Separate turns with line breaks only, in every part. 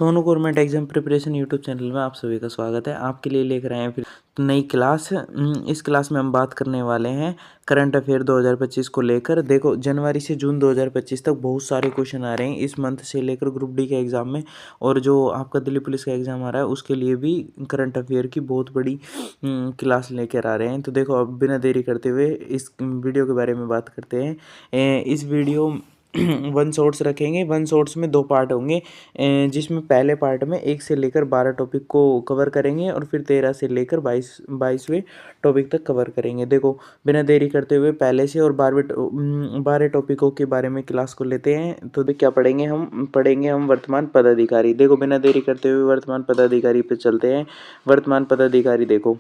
Sonu government exam preparation YouTube channel में आप सभी का स्वागत है। आपके लिए लेकर आए हैं फिर नई क्लास। इस क्लास में हम बात करने वाले हैं करंट अफेयर 2025 को लेकर। देखो, जनवरी से जून 2025 तक बहुत सारे क्वेश्चन आ रहे हैं इस मंथ से लेकर ग्रुप डी के एग्ज़ाम में, और जो आपका दिल्ली पुलिस का एग्ज़ाम आ रहा है उसके लिए भी करंट अफेयर की बहुत बड़ी क्लास लेकर आ रहे हैं। तो देखो, अब बिना देरी करते हुए इस वीडियो के बारे में बात करते हैं। इस वीडियो वन शॉर्ट्स रखेंगे। वन शॉर्ट्स में 2 पार्ट होंगे, जिसमें पहले पार्ट में 1 से लेकर 12 टॉपिक को कवर करेंगे और फिर 13 से लेकर 22वें टॉपिक तक कवर करेंगे। देखो, बिना देरी करते हुए पहले से और 12 टॉपिकों के बारे में क्लास को लेते हैं। तो क्या पढ़ेंगे हम वर्तमान पदाधिकारी। देखो, बिना देरी करते हुए वर्तमान पदाधिकारी पे चलते हैं। वर्तमान पदाधिकारी देखो,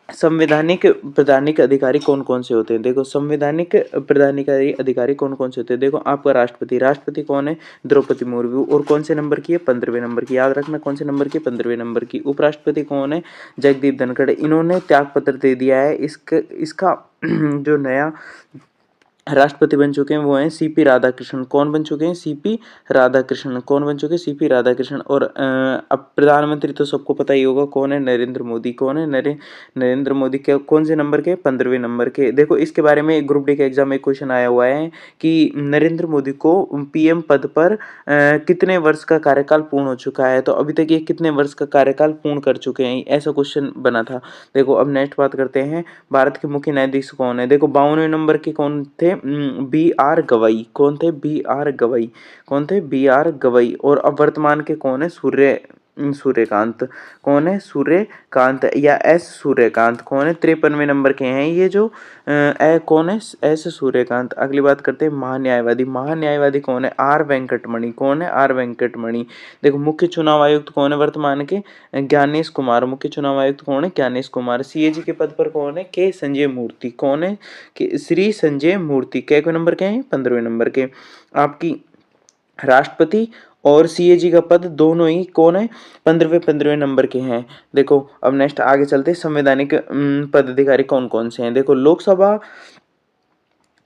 संवैधानिक प्रधानिक अधिकारी कौन कौन से होते हैं। देखो, संवैधानिक प्रधानिक अधिकारी कौन कौन से होते हैं। देखो, आपका राष्ट्रपति कौन है, द्रौपदी मुर्मू, और कौन से नंबर की है, 15वें नंबर की। याद रखना, कौन से नंबर की, 15वें नंबर की। उपराष्ट्रपति कौन है, जगदीप धनखड़। इन्होंने त्यागपत्र दे दिया है। इसका जो नया राष्ट्रपति बन चुके हैं वो हैं सीपी राधाकृष्णन। कौन बन चुके हैं, सीपी राधाकृष्णन। कौन बन चुके हैं, सीपी राधाकृष्णन। और अब प्रधानमंत्री तो सबको पता ही होगा कौन है, नरेंद्र मोदी। कौन है, नरेंद्र मोदी। के कौन से नंबर के, 15वें नंबर के। देखो, इसके बारे में ग्रुप डी के एग्जाम में क्वेश्चन आया हुआ है कि नरेंद्र मोदी को पीएम पद पर कितने वर्ष का कार्यकाल पूर्ण हो चुका है। तो अभी तक ये कितने वर्ष का कार्यकाल पूर्ण कर चुके हैं, ऐसा क्वेश्चन बना था। देखो, अब नेक्स्ट बात करते हैं, भारत के मुख्य न्यायाधीश कौन है। देखो, 52वें नंबर के कौन थे, बी आर गवई। कौन थे, बी आर गवई। कौन थे, बी आर गवई। और अब वर्तमान के कौन है, सूर्यकांत। कौन है, सूर्यकांत या एस सूर्यकांत। कौन है, 53वें नंबर के हैं ये जो कौन है, एस सूर्यकांत। अगली बात करते हैं महान्यायवादी कौन है, आर वेंकटमणि। कौन है, आर वेंकटमणि। देखो, मुख्य चुनाव आयुक्त कौन है वर्तमान के, ज्ञानेश कुमार। मुख्य चुनाव आयुक्त कौन है, ज्ञानेश कुमार। सीएजी के पद पर कौन है, के संजय मूर्ति। कौन है, श्री संजय मूर्ति। के नंबर के हैं, 15वें नंबर के। आपकी राष्ट्रपति और सीएजी का पद दोनों ही कौन है, 15वें नंबर के हैं। देखो, अब नेक्स्ट आगे चलते हैं, संवैधानिक पदाधिकारी कौन कौन से हैं। देखो, लोकसभा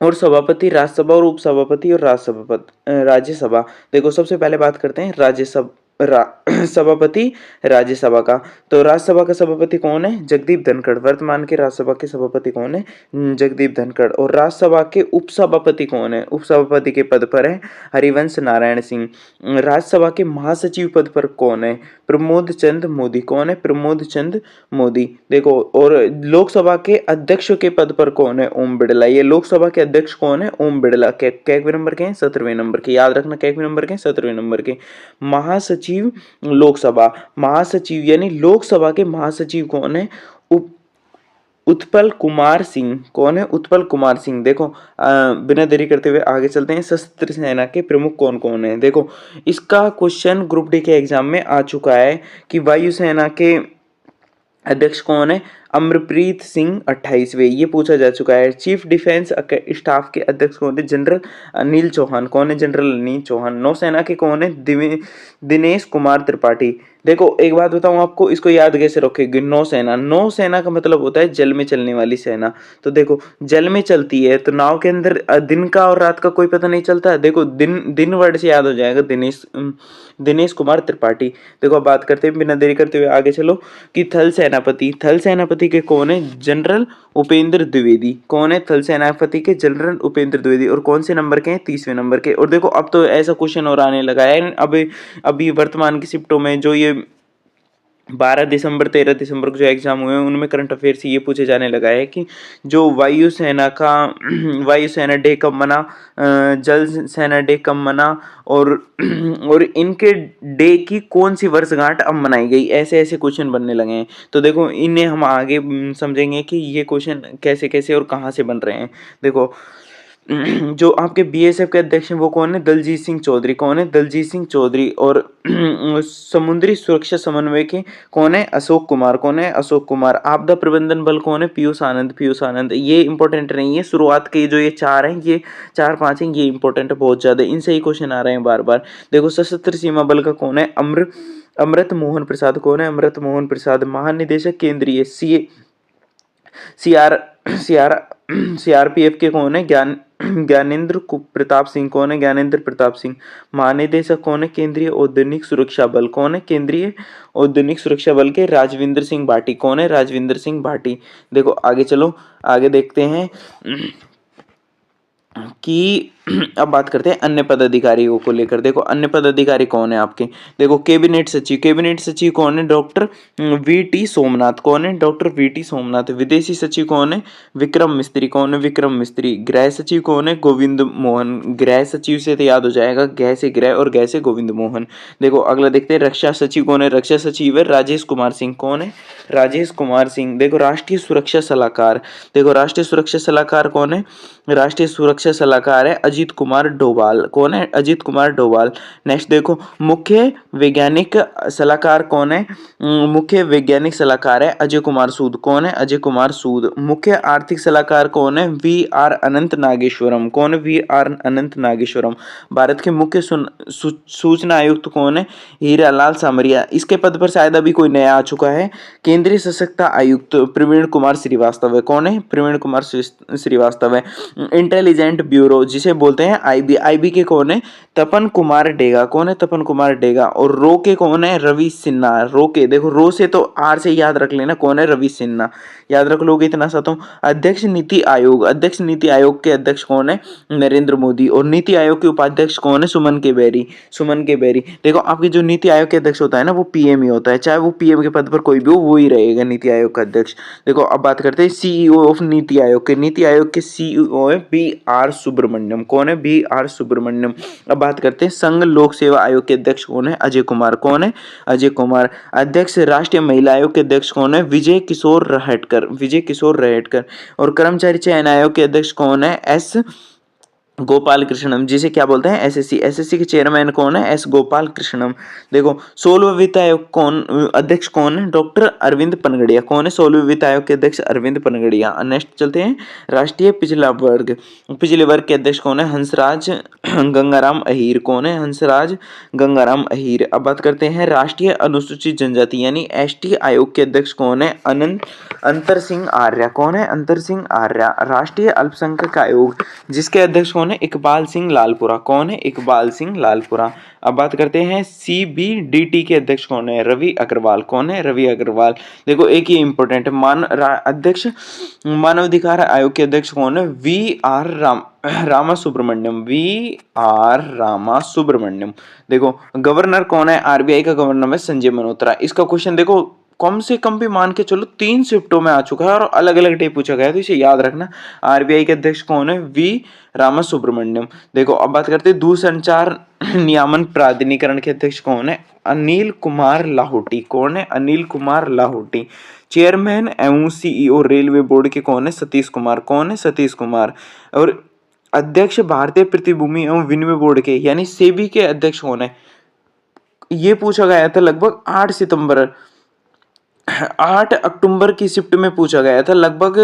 और सभापति, राज्यसभा और उपसभापति और राज्यसभा। देखो, सबसे पहले बात करते हैं सभापति राज्यसभा का। तो राज्यसभा का सभापति कौन है, जगदीप धनखड़। वर्तमान के राज्यसभा के सभापति कौन है, जगदीप धनखड़। और राज्यसभा के उपसभापति कौन है, उपसभापति के पद पर है हरिवंश नारायण सिंह। राज्यसभा के महासचिव पद पर कौन है, प्रमोद चंद मोदी। कौन है, प्रमोद चंद मोदी। देखो, और लोकसभा के अध्यक्ष के पद पर कौन है, ओम बिड़ला। ये लोकसभा के अध्यक्ष कौन है, ओम बिड़ला। कैकवे नंबर के हैं, 17वें नंबर के। याद रखना, कैकवे नंबर के हैं, 17वें नंबर के। महासचिव लोकसभा, महासचिव यानी लोकसभा के महासचिव कौन है, उत्पल कुमार सिंह। कौन है, उत्पल कुमार सिंह। देखो, बिना देरी करते हुए आगे चलते हैं, सशस्त्र सेना के प्रमुख कौन कौन है। देखो, इसका क्वेश्चन ग्रुप डी के एग्जाम में आ चुका है कि वायुसेना के अध्यक्ष कौन है, अमरप्रीत सिंह 28वें। ये पूछा जा चुका है। चीफ डिफेंस स्टाफ के अध्यक्ष कौन है, जनरल अनिल चौहान। कौन है, जनरल अनिल चौहान। नौसेना के कौन है, दिनेश कुमार त्रिपाठी। देखो, एक बात बताऊं आपको, इसको याद कैसे रखेंगे, नौसेना का मतलब होता है जल में चलने वाली सेना। तो देखो, जल में चलती है तो नाव के अंदर दिन का और रात का कोई पता नहीं चलता है। देखो, दिन वर्ड से याद हो जाएगा, दिनेश कुमार त्रिपाठी। देखो, बात करते हैं बिना देरी करते हुए आगे चलो कि थल सेनापति के कौन है, जनरल उपेंद्र द्विवेदी। कौन है, थल सेनापति के जनरल उपेंद्र द्विवेदी। और कौन से नंबर के हैं, 30वें नंबर के। और देखो, अब तो ऐसा क्वेश्चन और आने लगा है अभी वर्तमान की शिफ्टों में, जो ये 12 दिसंबर 13 दिसंबर को जो एग्जाम हुए हैं उनमें करंट अफेयर से ये पूछे जाने लगा है कि जो वायुसेना डे कब मना, जल सेना डे कब मना, और इनके डे की कौन सी वर्षगांठ अब मनाई गई। ऐसे ऐसे क्वेश्चन बनने लगे हैं। तो देखो, इन्हें हम आगे समझेंगे कि ये क्वेश्चन कैसे कैसे और कहाँ से बन रहे हैं। देखो, जो आपके बीएसएफ के अध्यक्ष हैं वो कौन है, दलजीत सिंह चौधरी। कौन है, दलजीत सिंह चौधरी। और समुद्री सुरक्षा समन्वय के कौन है, अशोक कुमार। कौन है, अशोक कुमार। आपदा प्रबंधन बल कौन है, पीयूष आनंद। ये इंपॉर्टेंट नहीं है, शुरुआत के जो ये 4 हैं, ये 4-5 हैं, ये इंपॉर्टेंट है बहुत ज्यादा, इनसे ही क्वेश्चन आ रहे हैं बार बार। देखो, सशस्त्र सीमा बल का कौन है, अमृत मोहन प्रसाद। कौन है, अमृत मोहन प्रसाद। महानिदेशक केंद्रीय सीआरपीएफ के कौन है, ज्ञानेंद्र प्रताप सिंह कौन है? ज्ञानेंद्र प्रताप सिंह। महानिदेशक कौन है? केंद्रीय औद्योगिक सुरक्षा बल कौन है? केंद्रीय औद्योगिक सुरक्षा बल के राजविंदर सिंह भाटी कौन है? राजविंदर सिंह भाटी। देखो आगे चलो, आगे देखते हैं कि अब बात करते हैं अन्य पदाधिकारियों को लेकर। देखो अन्य पदाधिकारी कौन है आपके? देखो कैबिनेट सचिव, कैबिनेट सचिव कौन है? Doctor V T. सोमनाथ। कौन है? Doctor V T. सोमनाथ। विदेशी सचिव कौन है? विक्रम मिस्त्री। कौन है? विक्रम मिस्त्री। गृह सचिव कौन है? गोविंद मोहन। गृह सचिव से तो याद हो जाएगा, गृह से गृह और गृह से गोविंद मोहन। देखो अगला देखते हैं, रक्षा सचिव कौन है? रक्षा सचिव है राजेश कुमार सिंह। कौन है? राजेश कुमार सिंह। देखो राष्ट्रीय सुरक्षा सलाहकार, देखो राष्ट्रीय सुरक्षा सलाहकार कौन है? राष्ट्रीय सुरक्षा सलाहकार है अजीत कुमार डोभाल। कौन है? अजीत कुमार डोभाल। नेक्स्ट देखो, मुख्य वैज्ञानिक सलाहकार कौन है? मुख्य वैज्ञानिक सलाहकार है अजय कुमार सूद। कौन है? अजय कुमार सूद। मुख्य आर्थिक सलाहकार कौन है? वी.आर. अनंत नागेश्वरम। कौन है? वी.आर. अनंत नागेश्वरम। भारत के मुख्य सूचना आयुक्त कौन है? हीरालाल सामरिया। इसके पद पर शायद अभी कोई नया आ चुका है, केंद्रीय सशक्ता आयुक्त प्रवीण कुमार श्रीवास्तव है। कौन है? प्रवीण कुमार श्रीवास्तव है। इंटेलिजेंट ब्यूरो जिसे बोलते हैं आईबी, आईबी के कौन है? तपन कुमार डेगा। कौन है? तपन कुमार डेगा। और रो के कौन है? रवि सिन्हा। रो के, देखो रो से तो आर से याद रख लेना, कौन है? रवि सिन्हा। याद रख लोगे इतना सा तो। अध्यक्ष नीति आयोग, अध्यक्ष नीति आयोग के अध्यक्ष कौन है? नरेंद्र मोदी। और नीति आयोग के उपाध्यक्ष कौन है? सुमन के बेरी। सुमन के बेरी। देखो आपके जो नीति आयोग के अध्यक्ष होता है ना, वो पीएम ही होता है, चाहे वो पीएम के पद पर कोई भी हो, वो ही रहेगा नीति आयोग का अध्यक्ष। देखो अब बात करते हैं सीईओ ऑफ नीति आयोग के। नीति आयोग के सीईओ है बी.आर. सुब्रमण्यम। कौन है? बी.आर. सुब्रमण्यम। अब बात करते हैं संघ लोक सेवा आयोग के अध्यक्ष कौन है? अजय कुमार। कौन है? अजय कुमार। अध्यक्ष राष्ट्रीय महिला आयोग के अध्यक्ष कौन है? विजय किशोर रहटकर। विजय किशोर रहटकर। और कर्मचारी चयन आयोग के अध्यक्ष कौन है? एस गोपाल कृष्णम, जिसे क्या बोलते हैं? एसएससी। एसएससी के चेयरमैन कौन है? एस गोपाल कृष्णम। देखो 16वें वित्त आयोग कौन अध्यक्ष कौन है? डॉक्टर अरविंद पनगड़िया। कौन है 16वें वित्त आयोग के अध्यक्ष? अरविंद पनगड़िया। नेक्स्ट चलते हैं, राष्ट्रीय पिछला वर्ग, पिछले वर्ग के अध्यक्ष कौन है? हंसराज गंगाराम अहीर। कौन है? हंसराज गंगाराम अहीर। अब बात करते हैं राष्ट्रीय अनुसूचित जनजाति यानी एसटी आयोग के अध्यक्ष कौन है? अंतर सिंह आर्य। कौन है? अंतर सिंह आर्य। राष्ट्रीय अल्पसंख्यक आयोग जिसके अध्यक्ष कौन है? इकबाल सिंह लालपुरा। कौन है? इकबाल सिंह लालपुरा। अब बात करते हैं सीबीडीटी के अध्यक्ष कौन है? रवि अग्रवाल। कौन है? रवि अग्रवाल। देखो एक ही इंपॉर्टेंट अध्यक्ष मानवाधिकार आयोग के अध्यक्ष कौन है? वी.आर. रामा सुब्रमण्यम। वी.आर. रामा सुब्रमण्यम। देखो गवर्नर कौन है? आरबीआई का गवर्नर है संजय मल्होत्रा। इसका क्वेश्चन देखो कम से कम भी मान के चलो 3 शिफ्टों में आ चुका है और अलग अलग डे पूछा गया है, तो इसे याद रखना। आरबीआई के अध्यक्ष कौन है? वी रामा सुब्रमण्यम। देखो अब बात करते हैं दूरसंचार नियामन प्राधिकरण के अध्यक्ष कौन है? अनिल कुमार लाहौटी। कौन है? अनिल कुमार लाहौटी। चेयरमैन एवं सीईओ रेलवे बोर्ड के कौन है? सतीश कुमार। कौन है? सतीश कुमार। और अध्यक्ष भारतीय प्रतिभूति एवं विनिमय बोर्ड के यानी सेबी के अध्यक्ष कौन है? ये पूछा गया था लगभग 8 अक्टूबर की शिफ्ट में पूछा गया था, लगभग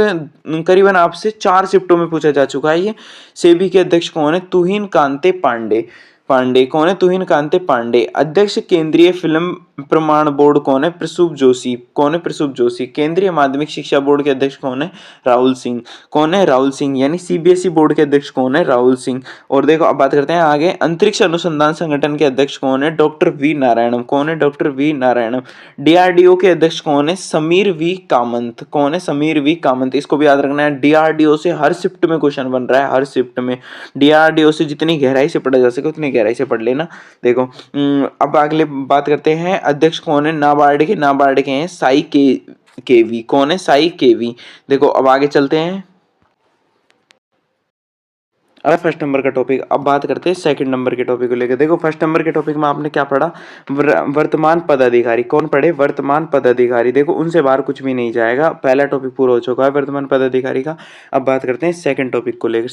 करीबन आपसे 4 शिफ्टों में पूछा जा चुका है। ये सेबी के अध्यक्ष कौन है? तुहिन कांते पांडे। कौन है? तुहिन कांते पांडे। अध्यक्ष केंद्रीय फिल्म प्रमाण बोर्ड कौन है? प्रसूप जोशी। कौन है? प्रसूप जोशी। केंद्रीय माध्यमिक शिक्षा बोर्ड के अध्यक्ष कौन है? राहुल सिंह। कौन है? राहुल सिंह। यानी सीबीएसई बोर्ड के अध्यक्ष कौन है? राहुल सिंह। और देखो अब बात करते हैं आगे, अंतरिक्ष अनुसंधान संगठन के अध्यक्ष कौन है? Doctor V नारायणम। कौन है? Doctor V नारायणम। डीआरडीओ के अध्यक्ष कौन है? समीर वी कामंत। कौन है? समीर वी कामंत। इसको भी याद रखना है, डीआरडीओ से हर शिफ्ट में क्वेश्चन बन रहा है, हर शिफ्ट में। डीआरडीओ से जितनी गहराई से पढ़ा जा सके उतनी गहराई से पढ़ लेना। देखो अब अगले बात करते हैं, अध्यक्ष कौन है? नाबार्ड के, नाबार्ड के हैं साई केवी। कौन है? साई केवी। देखो अब आगे चलते हैं, अब फर्स्ट नंबर का टॉपिक। अब बात करते हैं सेकंड नंबर के टॉपिक को लेकर। देखो फर्स्ट नंबर के टॉपिक में आपने क्या पढ़ा? वर्तमान पदाधिकारी। कौन पढ़े? वर्तमान पदाधिकारी। देखो उनसे बाहर कुछ भी नहीं जाएगा, पहला टॉपिक पूरा हो चुका है वर्तमान पदाधिकारी का। अब बात करते हैं सेकंड टॉपिक को लेकर।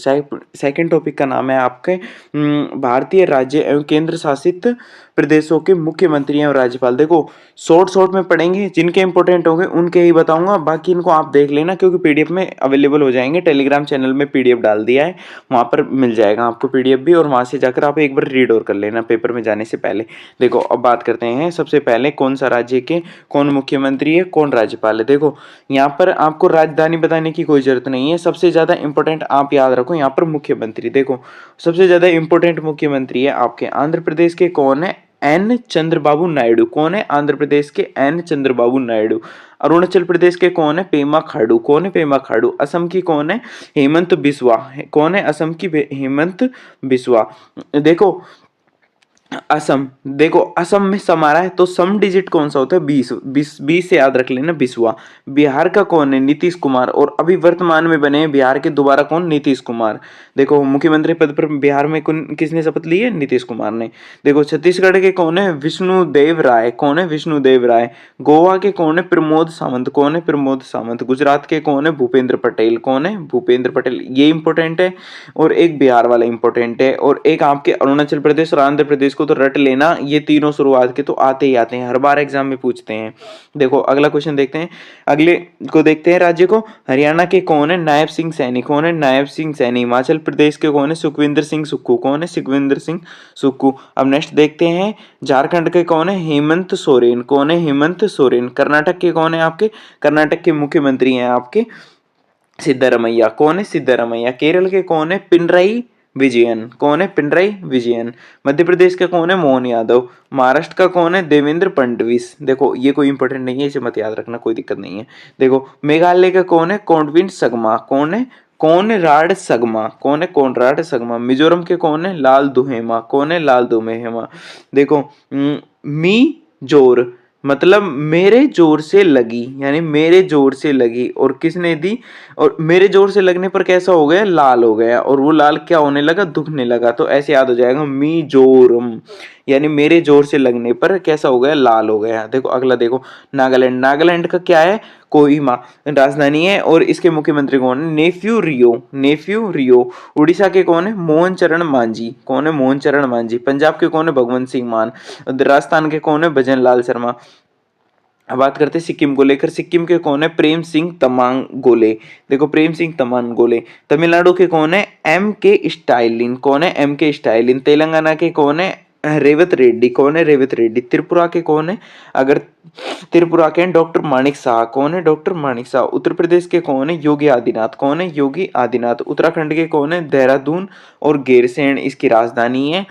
सेकंड टॉपिक का नाम है आपके भारतीय राज्य एवं केंद्र शासित प्रदेशों के मुख्यमंत्री एवं राज्यपाल। देखो शॉर्ट में पढ़ेंगे, जिनके इंपॉर्टेंट होंगे उनके ही बताऊंगा, बाकी इनको आप देख लेना क्योंकि पीडीएफ में अवेलेबल हो जाएंगे। टेलीग्राम चैनल में पीडीएफ डाल दिया है, वहां पर पर मिल जाएगा आपको PDF भी, और वहाँ से जाकर आप एक बार रीड और कर लेना पेपर में जाने से पहले। देखो अब बात करते हैं सबसे पहले कौन सा राज्य के कौन मुख्यमंत्री है, कौन राज्यपाल है। देखो यहाँ पर आपको राजधानी बताने की कोई जरूरत नहीं है, सबसे ज़्यादा इंपॉर्टेंट आप याद रखो यहाँ पर मुख्यमंत्री। देखो सबसे ज़्यादा इंपॉर्टेंट मुख्यमंत्री है आपके आंध्र प्रदेश के कौन है, एन चंद्रबाबू नायडू। कौन है, आंध्र प्रदेश के एन चंद्रबाबू नायडू। अरुणाचल प्रदेश के कौन है, पेमा खांडू। कौन है, पेमा खांडू। असम की कौन है, हेमंत बिस्वा। कौन है, असम की हेमंत बिस्वा। देखो असम, देखो असम में सम आ रहा है तो सम डिजिट कौन सा होता है, 20 से याद रख लेना, बिस्वा। बिहार का कौन है, नीतीश कुमार। और अभी वर्तमान में बने हैं बिहार के दोबारा कौन, नीतीश कुमार। देखो मुख्यमंत्री पद पर बिहार में किसने शपथ ली है, नीतीश कुमार ने। देखो छत्तीसगढ़ के कौन है, विष्णुदेव राय। कौन है, विष्णुदेव राय। गोवा के कौन है, प्रमोद सावंत। कौन है, प्रमोद सावंत। गुजरात के कौन है, भूपेंद्र पटेल। कौन है, भूपेंद्र पटेल। ये इंपॉर्टेंट है, और एक बिहार वाला इंपॉर्टेंट है, और एक आपके अरुणाचल प्रदेश और आंध्र प्रदेश को तो रट लेना, ये तीनों शुरुआत के तो आते ही आते हैं, हर बार एग्जाम में पूछते हैं। देखो अगला क्वेश्चन देखते हैं, अगले को देखते हैं राज्य को। हरियाणा के कौन है, नायब सिंह सैनी। कौन है, नायब सिंह सैनी। हिमाचल प्रदेश के कौन है, सुखविंदर सिंह सुक्खू। कौन है, सुखविंदर सिंह सुक्खू। अब नेक्स्ट देखते हैं, झारखंड के कौन है, हेमंत सोरेन। कौन है, हेमंत सोरेन। कर्नाटक के कौन है आपके, कर्नाटक के मुख्यमंत्री हैं आपके सिद्धरमैया। कौन है, सिद्धरमैया। केरल के कौन है, पिनराई विजयन। कौन है, पिनराई विजयन। मध्य प्रदेश का कौन है, मोहन यादव। महाराष्ट्र का कौन है, देवेंद्र फडणवीस। देखो ये कोई इंपॉर्टेंट नहीं है, इसे मत याद रखना, कोई दिक्कत नहीं है। देखो मेघालय का कौन है, कोनविन संगमा। कौन है, कोनराड संगमा। कौन है, कोनराड संगमा। मिजोरम के कौन है, लाल दुहेमा। कौन है, लाल दुहेमा। देखो मी जोर मतलब मेरे जोर से लगी, यानी मेरे जोर से लगी, और किसने दी, और मेरे जोर से लगने पर कैसा हो गया, लाल हो गया, और वो लाल क्या होने लगा, दुखने लगा। तो ऐसे याद हो जाएगा, मिजोरम, यानी मेरे जोर से लगने पर कैसा हो गया, लाल हो गया। देखो अगला देखो, नागालैंड। नागालैंड का क्या है, कोहिमा राजधानी है, और इसके मुख्यमंत्री कौन है, नेफ्यू रियो। नेफ्यू रियो। उड़ीसा के कौन है, मोहन चरण मांझी। कौन है, मोहन चरण मांझी। पंजाब के कौन है, भगवंत सिंह मान। राजस्थान के कौन है, भजन लाल शर्मा। अब बात करते हैं सिक्किम को लेकर। सिक्किम के कौन है, प्रेम सिंह तमांग गोले। देखो प्रेम सिंह तमांग गोले। तमिलनाडु के कौन है, M.K. स्टालिन। कौन है, M.K. स्टालिन। तेलंगाना के कौन है, रेवत रेड्डी। कौन है, रेवत रेड्डी। त्रिपुरा के कौन है, अगर त्रिपुरा के डॉक्टर माणिक शाह। कौन है, डॉक्टर माणिक शाह। उत्तर प्रदेश के कौन है, योगी आदित्यनाथ। कौन है, योगी आदित्यनाथ। उत्तराखंड के कौन है, देहरादून और गैरसैंण इसकी राजधानी है।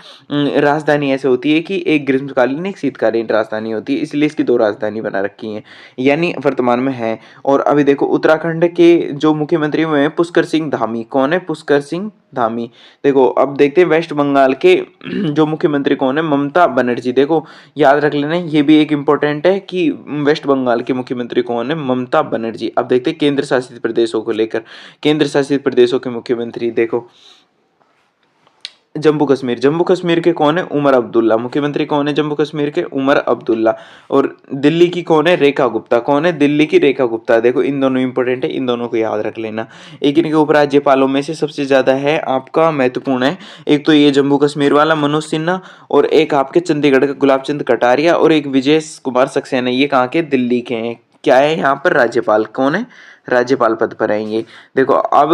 राजधानी ऐसे होती है कि एक ग्रीष्मकालीन एक शीतकालीन राजधानी होती है, इसलिए इसकी दो राजधानी बना रखी है, यानी वर्तमान में है। और अभी देखो उत्तराखंड के जो मुख्यमंत्री हुए हैं, पुष्कर सिंह धामी। कौन है, पुष्कर सिंह धामी। देखो अब देखते हैं वेस्ट बंगाल के जो मुख्यमंत्री कौन है, ममता बनर्जी। देखो याद रख लेना, ये भी एक इंपॉर्टेंट है कि वेस्ट बंगाल के मुख्यमंत्री कौन है, ममता बनर्जी। अब देखते हैं केंद्र शासित प्रदेशों को लेकर। केंद्र शासित प्रदेशों के मुख्यमंत्री देखो, जम्मू कश्मीर। जम्मू कश्मीर के कौन है, उमर अब्दुल्ला। मुख्यमंत्री कौन है जम्मू कश्मीर के, उमर अब्दुल्ला। और दिल्ली की कौन है, रेखा गुप्ता। कौन है, दिल्ली की रेखा गुप्ता। देखो इन दोनों इंपॉर्टेंट है, इन दोनों को याद रख लेना। एक इनके उपराज्यपालों में से सबसे ज्यादा है आपका महत्वपूर्ण है, एक तो ये जम्मू कश्मीर वाला मनोज सिन्हा, और एक आपके चंडीगढ़ का गुलाब चंद कटारिया, और एक विजय कुमार सक्सेना। ये कहाँ के, दिल्ली के हैं। क्या है यहाँ पर, राज्यपाल। कौन है, राज्यपाल पद पर आएंगे। देखो अब